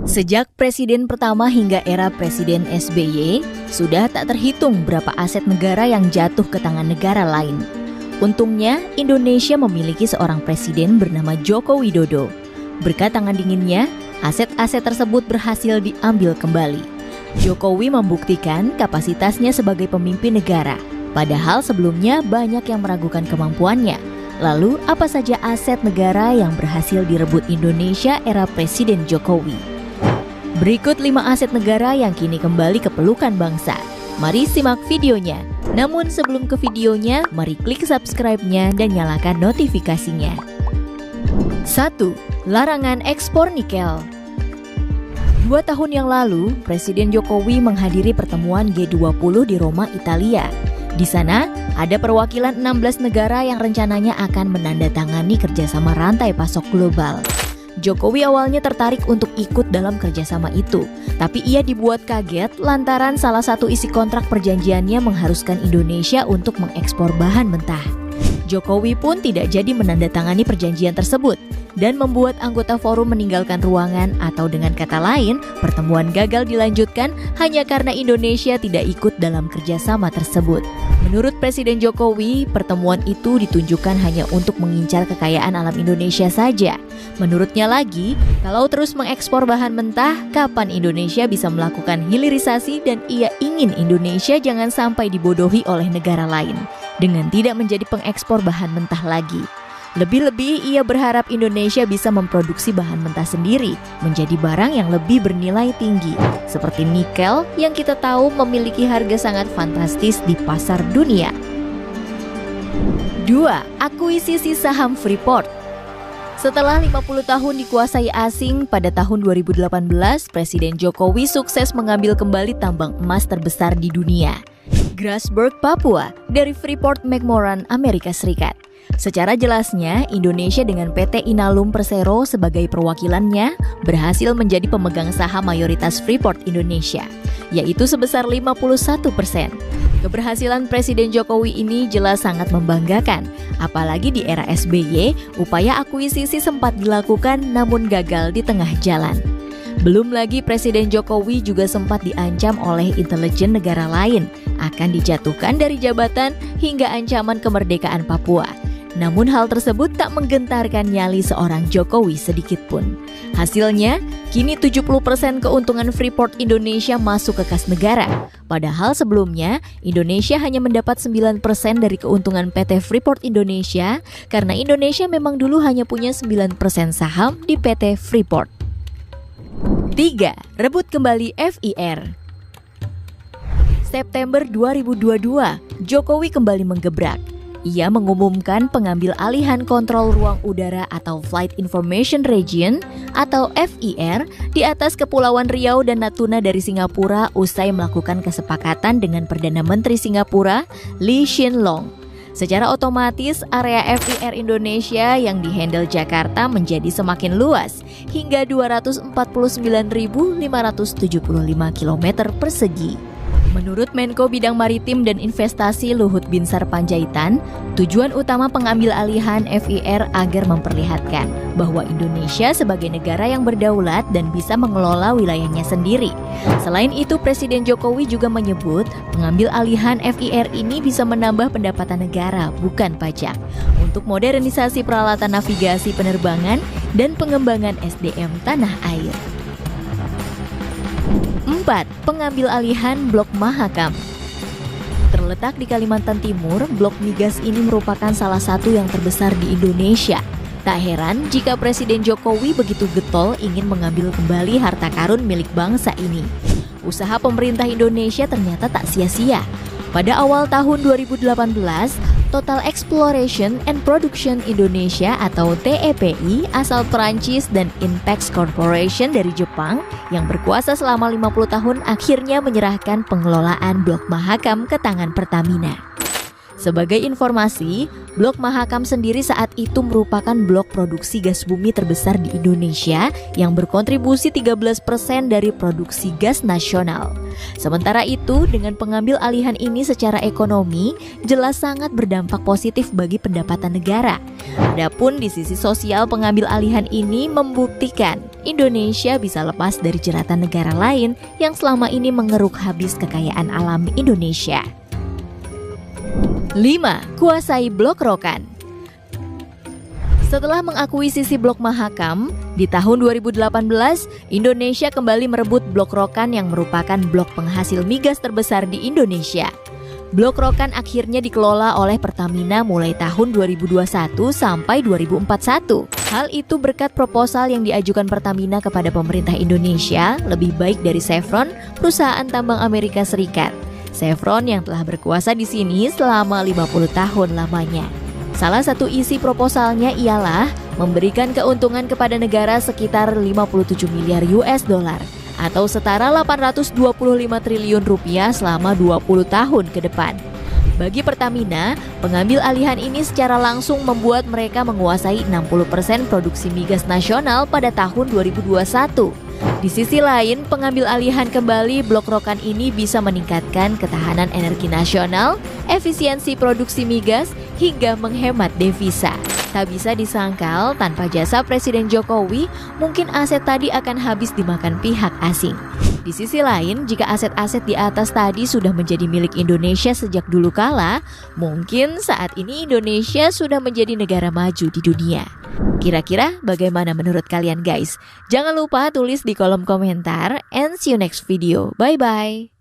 Sejak presiden pertama hingga era Presiden SBY, sudah tak terhitung berapa aset negara yang jatuh ke tangan negara lain. Untungnya, Indonesia memiliki seorang presiden bernama Joko Widodo. Berkat tangan dinginnya, aset-aset tersebut berhasil diambil kembali. Jokowi membuktikan kapasitasnya sebagai pemimpin negara, padahal sebelumnya banyak yang meragukan kemampuannya. Lalu, apa saja aset negara yang berhasil direbut Indonesia era Presiden Jokowi? Berikut 5 aset negara yang kini kembali ke pelukan bangsa. Mari simak videonya. Namun sebelum ke videonya, mari klik subscribe-nya dan nyalakan notifikasinya. 1. Larangan ekspor nikel. 2 tahun yang lalu, Presiden Jokowi menghadiri pertemuan G20 di Roma, Italia. Di sana, ada perwakilan 16 negara yang rencananya akan menandatangani kerjasama rantai pasok global. Jokowi awalnya tertarik untuk ikut dalam kerjasama itu, tapi ia dibuat kaget lantaran salah satu isi kontrak perjanjiannya mengharuskan Indonesia untuk mengekspor bahan mentah. Jokowi pun tidak jadi menandatangani perjanjian tersebut dan membuat anggota forum meninggalkan ruangan, atau dengan kata lain, pertemuan gagal dilanjutkan hanya karena Indonesia tidak ikut dalam kerjasama tersebut. Menurut Presiden Jokowi, pertemuan itu ditunjukkan hanya untuk mengincar kekayaan alam Indonesia saja. Menurutnya lagi, kalau terus mengekspor bahan mentah, kapan Indonesia bisa melakukan hilirisasi, dan ia ingin Indonesia jangan sampai dibodohi oleh negara lain dengan tidak menjadi pengekspor bahan mentah lagi. Lebih-lebih, ia berharap Indonesia bisa memproduksi bahan mentah sendiri menjadi barang yang lebih bernilai tinggi, seperti nikel yang kita tahu memiliki harga sangat fantastis di pasar dunia. 2. Akuisisi saham Freeport. Setelah 50 tahun dikuasai asing, pada tahun 2018, Presiden Jokowi sukses mengambil kembali tambang emas terbesar di dunia, Grasberg, Papua, dari Freeport-McMoRan, Amerika Serikat. Secara jelasnya, Indonesia dengan PT Inalum Persero sebagai perwakilannya berhasil menjadi pemegang saham mayoritas Freeport Indonesia, yaitu sebesar 51%. Keberhasilan Presiden Jokowi ini jelas sangat membanggakan, apalagi di era SBY, upaya akuisisi sempat dilakukan namun gagal di tengah jalan. Belum lagi Presiden Jokowi juga sempat diancam oleh intelijen negara lain akan dijatuhkan dari jabatan hingga ancaman kemerdekaan Papua. Namun hal tersebut tak menggentarkan nyali seorang Jokowi sedikit pun. Hasilnya, kini 70% keuntungan Freeport Indonesia masuk ke kas negara. Padahal sebelumnya, Indonesia hanya mendapat 9% dari keuntungan PT Freeport Indonesia karena Indonesia memang dulu hanya punya 9% saham di PT Freeport. 3. Rebut kembali FIR. September 2022, Jokowi kembali menggebrak. Ia mengumumkan pengambil alihan kontrol ruang udara atau Flight Information Region atau FIR di atas Kepulauan Riau dan Natuna dari Singapura usai melakukan kesepakatan dengan Perdana Menteri Singapura Lee Hsien Loong. Secara otomatis, area FIR Indonesia yang dihandle Jakarta menjadi semakin luas hingga 249.575 km persegi. Menurut Menko Bidang Maritim dan Investasi Luhut Binsar Panjaitan, tujuan utama pengambil alihan FIR agar memperlihatkan bahwa Indonesia sebagai negara yang berdaulat dan bisa mengelola wilayahnya sendiri. Selain itu, Presiden Jokowi juga menyebut pengambil alihan FIR ini bisa menambah pendapatan negara, bukan pajak, untuk modernisasi peralatan navigasi penerbangan dan pengembangan SDM tanah air. 4. Pengambil alihan Blok Mahakam. Terletak di Kalimantan Timur, blok migas ini merupakan salah satu yang terbesar di Indonesia. Tak heran jika Presiden Jokowi begitu getol ingin mengambil kembali harta karun milik bangsa ini. Usaha pemerintah Indonesia ternyata tak sia-sia. Pada awal tahun 2018, Total Exploration and Production Indonesia atau TEPI asal Perancis dan Inpex Corporation dari Jepang yang berkuasa selama 50 tahun akhirnya menyerahkan pengelolaan Blok Mahakam ke tangan Pertamina. Sebagai informasi, Blok Mahakam sendiri saat itu merupakan blok produksi gas bumi terbesar di Indonesia yang berkontribusi 13% dari produksi gas nasional. Sementara itu, dengan pengambil alihan ini secara ekonomi, jelas sangat berdampak positif bagi pendapatan negara. Adapun di sisi sosial, pengambil alihan ini membuktikan Indonesia bisa lepas dari jeratan negara lain yang selama ini mengeruk habis kekayaan alam Indonesia. 5. Kuasai Blok Rokan. Setelah mengakuisisi Blok Mahakam, di tahun 2018, Indonesia kembali merebut Blok Rokan yang merupakan blok penghasil migas terbesar di Indonesia. Blok Rokan akhirnya dikelola oleh Pertamina mulai tahun 2021 sampai 2041. Hal itu berkat proposal yang diajukan Pertamina kepada pemerintah Indonesia lebih baik dari Chevron, perusahaan tambang Amerika Serikat. Chevron yang telah berkuasa di sini selama 50 tahun lamanya. Salah satu isi proposalnya ialah memberikan keuntungan kepada negara sekitar 57 miliar US dollar atau setara 825 triliun rupiah selama 20 tahun ke depan. Bagi Pertamina, pengambil alihan ini secara langsung membuat mereka menguasai 60% produksi migas nasional pada tahun 2021. Di sisi lain, pengambil alihan kembali Blok Rokan ini bisa meningkatkan ketahanan energi nasional, efisiensi produksi migas, hingga menghemat devisa. Tak bisa disangkal, tanpa jasa Presiden Jokowi, mungkin aset tadi akan habis dimakan pihak asing. Di sisi lain, jika aset-aset di atas tadi sudah menjadi milik Indonesia sejak dulu kala, mungkin saat ini Indonesia sudah menjadi negara maju di dunia. Kira-kira bagaimana menurut kalian guys? Jangan lupa tulis di kolom komentar and see you next video. Bye-bye.